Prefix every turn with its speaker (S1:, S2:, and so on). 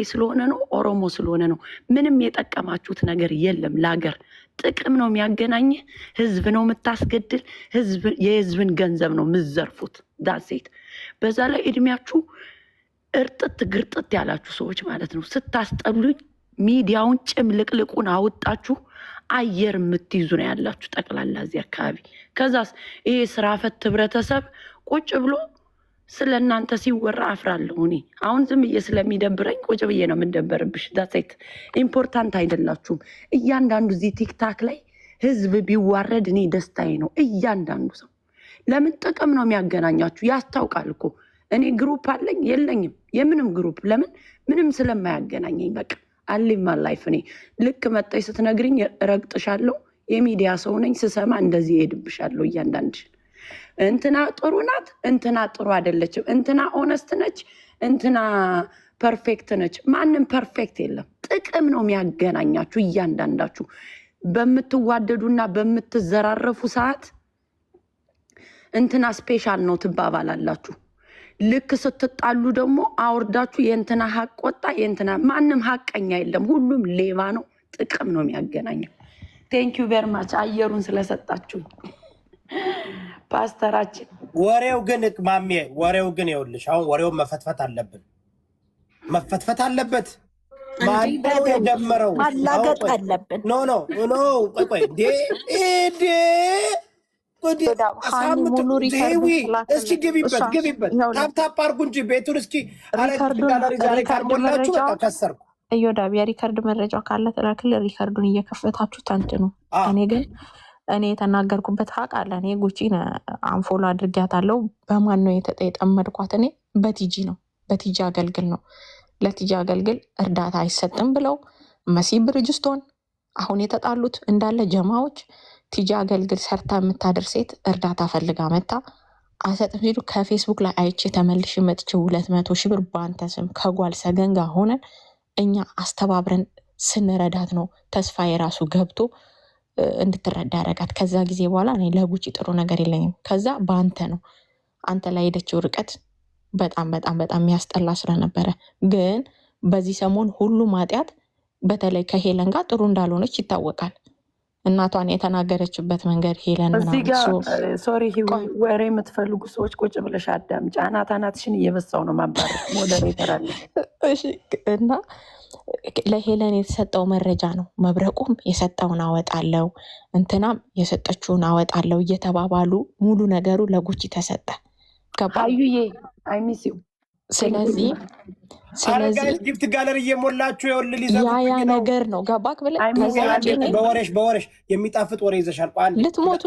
S1: ስለሆነ ነው ኦሮሞ ስለሆነ ነው። ምንም የጠቀማችሁት ነገር የለም። ለሀገር ጥቅም ነው የሚያገናኝ። ህዝብ ነው የምታስገድል። የህዝብን ገንዘብ ነው የምትዘርፉት። ዳሴት በዛ ላይ እድሜያችሁ እርጥት ግርጥት ያላችሁ ሰዎች ማለት ነው። ስታስጠሉኝ ሚዲያውን ጭምልቅልቁን አውጣችሁ አየር የምትይዙ ነው ያላችሁ ጠቅላላ እዚህ አካባቢ። ከዛስ ይሄ ስራ ፈት ህብረተሰብ ቁጭ ብሎ ስለ እናንተ ሲወራ አፍራለሁ። እኔ አሁን ዝም ብዬ ስለሚደብረኝ ቁጭ ብዬ ነው የምንደበርብሽ። ዳሴት ኢምፖርታንት አይደላችሁም። እያንዳንዱ እዚህ ቲክታክ ላይ ህዝብ ቢዋረድ እኔ ደስታዬ ነው። እያንዳንዱ ሰው ለምን ጥቅም ነው የሚያገናኛችሁ? ያስታውቃል እኮ እኔ ግሩፕ አለኝ የለኝም፣ የምንም ግሩፕ ለምን ምንም ስለማያገናኘኝ በቃ አሊማ ላይፍ። እኔ ልክ መጣይ ስትነግርኝ ረግጥሻለሁ። የሚዲያ ሰው ነኝ። ስሰማ እንደዚህ ሄድብሻለሁ። እያንዳንድሽ እንትና ጥሩ ናት፣ እንትና ጥሩ አይደለችም፣ እንትና ኦነስት ነች፣ እንትና ፐርፌክት ነች። ማንም ፐርፌክት የለም። ጥቅም ነው የሚያገናኛችሁ። እያንዳንዳችሁ በምትዋደዱና በምትዘራረፉ ሰዓት እንትና ስፔሻል ነው ትባባላላችሁ። ልክ ስትጣሉ ደግሞ አውርዳችሁ የእንትና ሀቅ ወጣ፣ የእንትና ማንም ሀቀኛ የለም። ሁሉም ሌባ ነው። ጥቅም ነው የሚያገናኘው። ቴንኪዩ ቬሪ ማች አየሩን ስለሰጣችሁ ፓስተራችን።
S2: ወሬው ግን ማሜ ወሬው ግን ይኸውልሽ፣ አሁን ወሬውን መፈትፈት አለብን፣ መፈትፈት አለበት። ማነው የጀመረው?
S3: ማላገጥ አለብን።
S2: ኖ ኖ ኖ ቆይ እስኪ ግቢበት ታፕታፕ አድርጉ እንጂ ቤቱን እስኪ ሪካርድ ሞላችሁ። በቃ ከሰርኩ።
S3: እዮዳብ የሪካርድ መረጃ ካለ ትላክል። ሪካርዱን እየከፈታችሁ ተንትኑ። እኔ ግን እኔ የተናገርኩበት ሀቅ አለ። እኔ ጉቺን አንፎሎ አድርጊያታለሁ። በማን ነው የጠመድኳት? እኔ በቲጂ ነው፣ በቲጂ አገልግል ነው። ለቲጂ አገልግል እርዳታ አይሰጥም ብለው መሲ ብርጅስቶን አሁን የተጣሉት እንዳለ ጀማዎች ቲጂ አገልግል ሰርታ የምታደር ሴት እርዳታ ፈልጋ መታ አሰጥም ሲሉ ከፌስቡክ ላይ አይቼ ተመልሽ መጥቼ 200 ሺህ ብር በአንተ ስም ከጓል ሰገን ጋር ሆነን እኛ አስተባብረን ስንረዳት ነው ተስፋ የራሱ ገብቶ እንድትረዳ ያደረጋት። ከዛ ጊዜ በኋላ እኔ ለጉቺ ጥሩ ነገር የለኝም። ከዛ በአንተ ነው አንተ ላይ ሄደችው ርቀት በጣም በጣም በጣም የሚያስጠላ ስለነበረ፣ ግን በዚህ ሰሞን ሁሉም ኃጢአት በተለይ ከሄለን ጋር ጥሩ እንዳልሆነች ይታወቃል። እናቷን የተናገረችበት መንገድ ሄለን
S1: ሶሪ ወሬ የምትፈልጉ ሰዎች ቁጭ ብለሽ አዳምጪ። አናትሽን እየበሳው ነው ማባረር ሞዴሬተር አለ
S3: እና ለሄለን የተሰጠው መረጃ ነው። መብረቁም የሰጠውን አወጣለው፣ እንትናም የሰጠችውን አወጣለው እየተባባሉ ሙሉ ነገሩ ለጉቺ ተሰጠ።
S1: አዩዬ አይ ሚስ ዩ።
S3: ስለዚህ
S2: ጊፍት ጋለሪ እየሞላችሁ ይኸውልህ
S3: ያ ነገር ነው ገባክ ብለህ
S2: በወሬሽ የሚጣፍጥ ወሬ ይዘሻል።
S3: ልትሞቱ